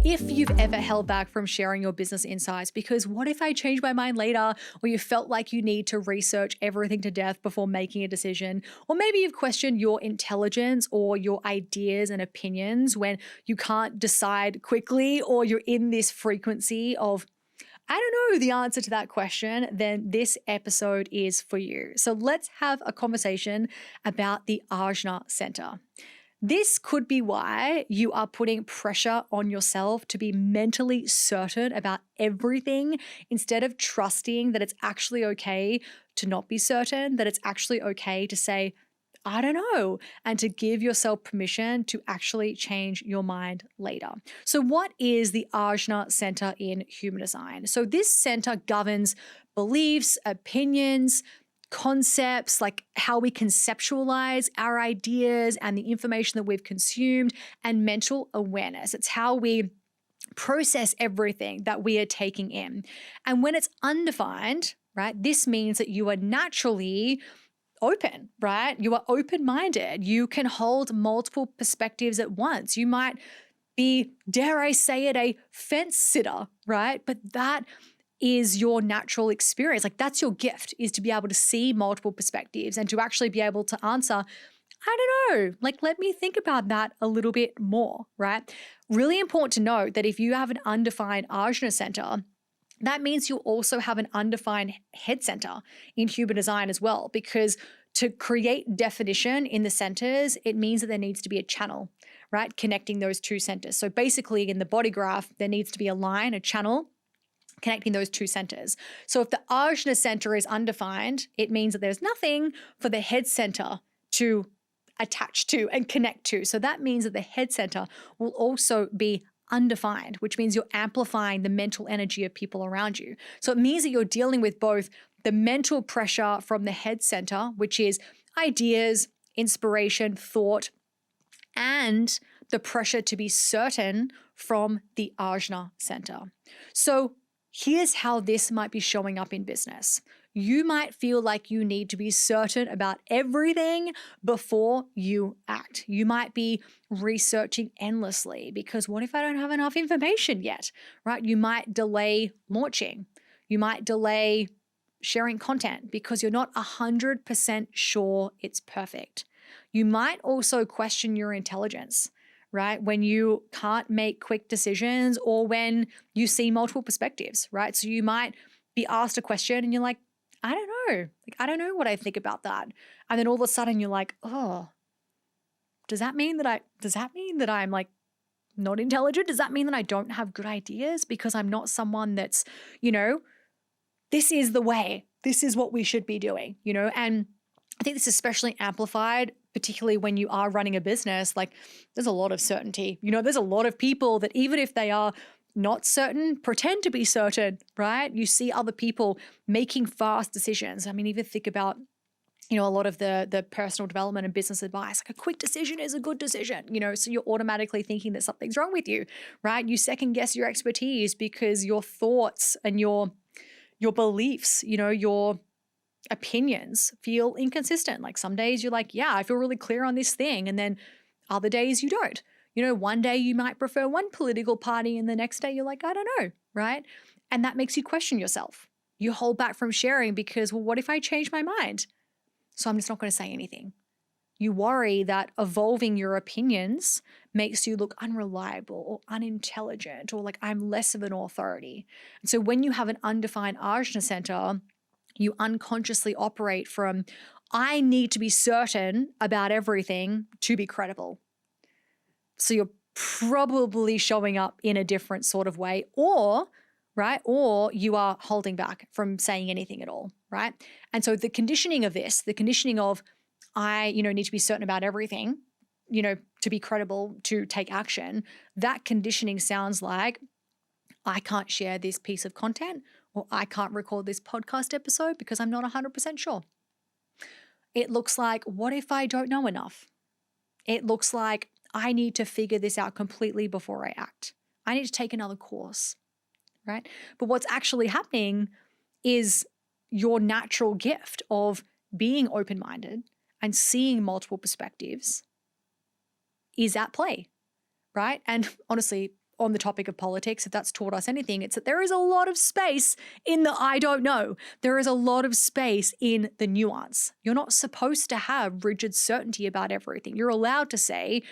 If you've ever held back from sharing your business insights because what if I change my mind later, or you felt like you need to research everything to death before making a decision, or maybe you've questioned your intelligence or your ideas and opinions when you can't decide quickly, or you're in this frequency of I don't know the answer to that question, then this episode is for you. So let's have a conversation about the Ajna Center. This could be why you are putting pressure on yourself to be mentally certain about everything instead of trusting that it's actually okay to not be certain, that it's actually okay to say, I don't know, and to give yourself permission to actually change your mind later. So, what is the Ajna Center in human design? So, this center governs beliefs, opinions, concepts, like how we conceptualize our ideas and the information that we've consumed, and mental awareness. It's how we process everything that we are taking in. And when it's undefined, right, this means that you are naturally open, right? You are open-minded. You can hold multiple perspectives at once. You might be, dare I say it, a fence sitter, right? But that is your natural experience. Like that's your gift, is to be able to see multiple perspectives and to actually be able to answer, I don't know, like let me think about that a little bit more, right? Really important to note that if you have an undefined Ajna Center, that means you also have an undefined head center in human design as well, because to create definition in the centers, it means that there needs to be a channel, right? Connecting those two centers. So basically in the body graph, there needs to be a line, a channel connecting those two centers. So if the Ajna Center is undefined, it means that there's nothing for the head center to attach to and connect to. So that means that the head center will also be undefined, which means you're amplifying the mental energy of people around you. So it means that you're dealing with both the mental pressure from the head center, which is ideas, inspiration, thought, and the pressure to be certain from the Ajna Center. So here's how this might be showing up in business. You might feel like you need to be certain about everything before you act. You might be researching endlessly because what if I don't have enough information yet, right? You might delay launching. You might delay sharing content because you're not 100% sure it's perfect. You might also question your intelligence, right? When you can't make quick decisions or when you see multiple perspectives, right? So you might be asked a question and you're like, I don't know. Like, I don't know what I think about that. And then all of a sudden you're like, oh, does that mean that I'm like not intelligent? Does that mean that I don't have good ideas because I'm not someone that's, this is the way, this is what we should be doing, And I think this is especially amplified, particularly when you are running a business. Like there's a lot of certainty, there's a lot of people that even if they are not certain, pretend to be certain, right? You see other people making fast decisions. I mean, even think about, a lot of the personal development and business advice. Like a quick decision is a good decision, so you're automatically thinking that something's wrong with you, right? You second guess your expertise because your thoughts and your beliefs, your opinions feel inconsistent. Like some days you're like, yeah, I feel really clear on this thing. And then other days you don't. One day you might prefer one political party and the next day you're like, I don't know, right? And that makes you question yourself. You hold back from sharing because, well, what if I change my mind? So I'm just not going to say anything. You worry that evolving your opinions makes you look unreliable or unintelligent or like I'm less of an authority. And so when you have an undefined Ajna Center, you unconsciously operate from, I need to be certain about everything to be credible. So you're probably showing up in a different sort of way, or you are holding back from saying anything at all, right? And so the conditioning of this, the conditioning of I, need to be certain about everything, to be credible, to take action, that conditioning sounds like I can't share this piece of content or I can't record this podcast episode because I'm not 100% sure. It looks like, what if I don't know enough? It looks like I need to figure this out completely before I act. I need to take another course, right? But what's actually happening is your natural gift of being open-minded and seeing multiple perspectives is at play, right? And honestly, on the topic of politics, if that's taught us anything, it's that there is a lot of space in the I don't know. There is a lot of space in the nuance. You're not supposed to have rigid certainty about everything. You're allowed to say,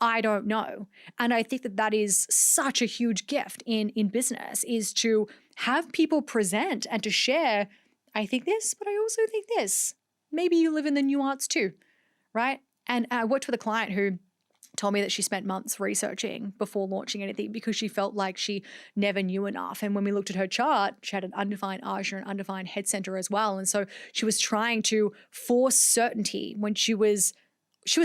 I don't know. And I think that that is such a huge gift in business, is to have people present and to share, I think this, but I also think this. Maybe you live in the nuance too, right? And I worked with a client who told me that she spent months researching before launching anything because she felt like she never knew enough. And when we looked at her chart, she had an undefined Ajna and undefined head center as well. And so she was trying to force certainty when she was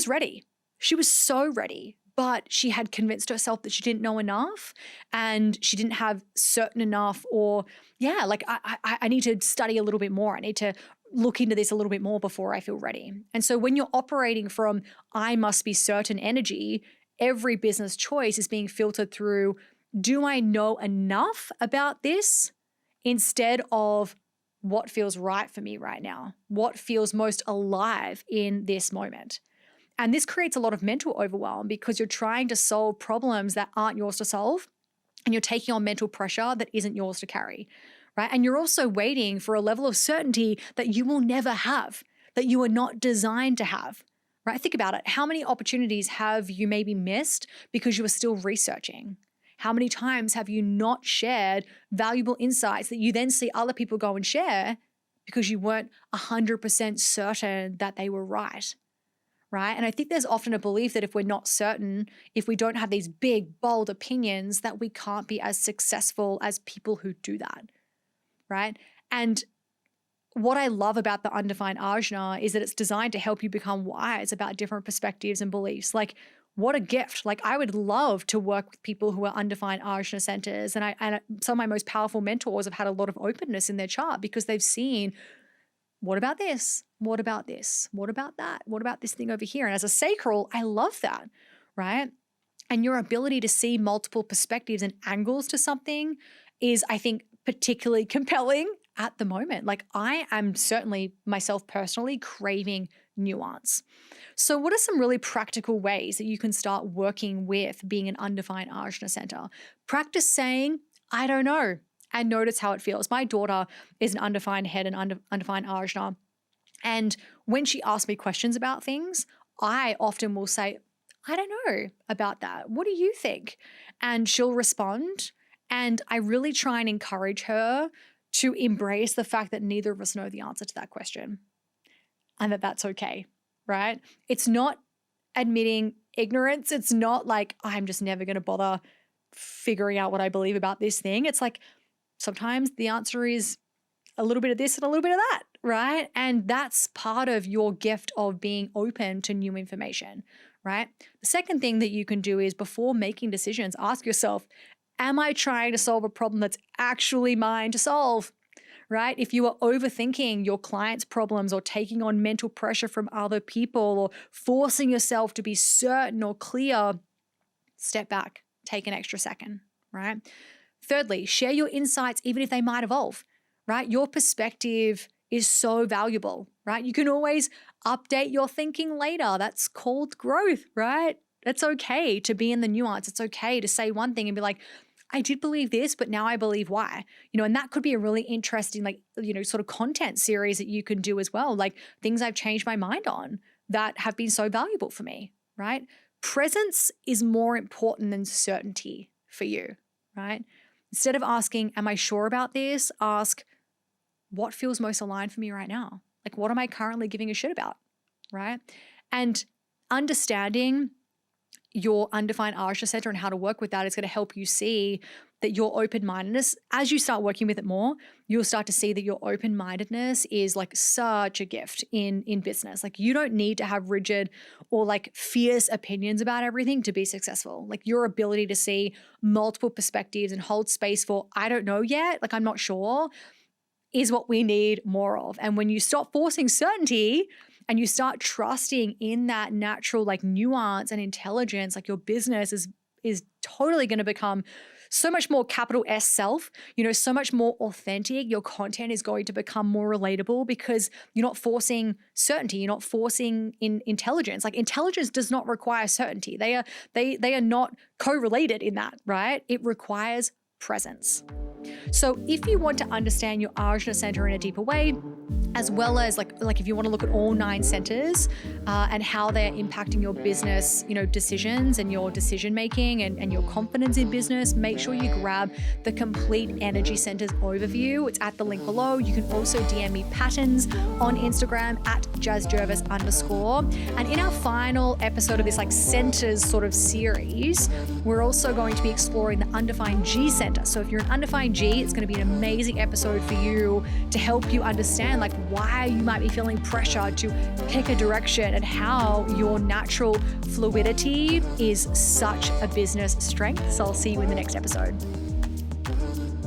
ready. She was so ready, but she had convinced herself that she didn't know enough and she didn't have certain enough, or I need to study a little bit more. I need to look into this a little bit more before I feel ready. And so when you're operating from I must be certain energy, every business choice is being filtered through, do I know enough about this, instead of what feels right for me right now? What feels most alive in this moment? And this creates a lot of mental overwhelm because you're trying to solve problems that aren't yours to solve, and you're taking on mental pressure that isn't yours to carry, right? And you're also waiting for a level of certainty that you will never have, that you are not designed to have, right? Think about it. How many opportunities have you maybe missed because you were still researching? How many times have you not shared valuable insights that you then see other people go and share because you weren't 100% certain that they were right? Right? And I think there's often a belief that if we're not certain, if we don't have these big, bold opinions, that we can't be as successful as people who do that, right? And what I love about the undefined Ajna is that it's designed to help you become wise about different perspectives and beliefs. Like, what a gift. Like, I would love to work with people who are undefined Ajna centers. And some of my most powerful mentors have had a lot of openness in their chart because they've seen, what about this? What about this? What about that? What about this thing over here? And as a sacral, I love that, right? And your ability to see multiple perspectives and angles to something is, I think, particularly compelling at the moment. Like, I am certainly myself personally craving nuance. So what are some really practical ways that you can start working with being an undefined Ajna center? Practice saying, I don't know, and notice how it feels. My daughter is an undefined head and undefined Ajna. And when she asks me questions about things, I often will say, I don't know about that. What do you think? And she'll respond. And I really try and encourage her to embrace the fact that neither of us know the answer to that question, and that that's okay, right? It's not admitting ignorance. It's not like, I'm just never going to bother figuring out what I believe about this thing. It's like, sometimes the answer is a little bit of this and a little bit of that, right? And that's part of your gift of being open to new information, right? The second thing that you can do is, before making decisions, ask yourself, am I trying to solve a problem that's actually mine to solve, right? If you are overthinking your client's problems or taking on mental pressure from other people or forcing yourself to be certain or clear, step back, take an extra second, right? Thirdly, share your insights even if they might evolve, right? Your perspective is so valuable, right? You can always update your thinking later. That's called growth, right? It's okay to be in the nuance. It's okay to say one thing and be like, I did believe this, but now I believe why. And that could be a really interesting, sort of content series that you can do as well. Like, things I've changed my mind on that have been so valuable for me, right? Presence is more important than certainty for you, right? Instead of asking, am I sure about this? Ask, what feels most aligned for me right now? Like, what am I currently giving a shit about, right? And understanding your undefined Ajna center and how to work with that is going to help you see that your open-mindedness, as you start working with it more, you'll start to see that your open-mindedness is like such a gift in business. Like, you don't need to have rigid or like fierce opinions about everything to be successful. Like, your ability to see multiple perspectives and hold space for, I don't know yet, like, I'm not sure, is what we need more of. And when you stop forcing certainty and you start trusting in that natural like nuance and intelligence, like, your business is totally going to become so much more capital S self, so much more authentic. Your content is going to become more relatable because you're not forcing certainty. You're not forcing intelligence. Like intelligence does not require certainty. They are not correlated in that, right? It requires presence. So if you want to understand your Ajna Center in a deeper way, as well as like if you want to look at all 9 centers and how they're impacting your business, decisions and your decision making and your confidence in business, make sure you grab the complete energy centers overview. It's at the link below. You can also DM me patterns on Instagram at jazzjervis_. And in our final episode of this like centers sort of series, we're also going to be exploring the undefined G center. So if you're an undefined G, it's going to be an amazing episode for you to help you understand like why you might be feeling pressure to pick a direction and how your natural fluidity is such a business strength. So I'll see you in the next episode.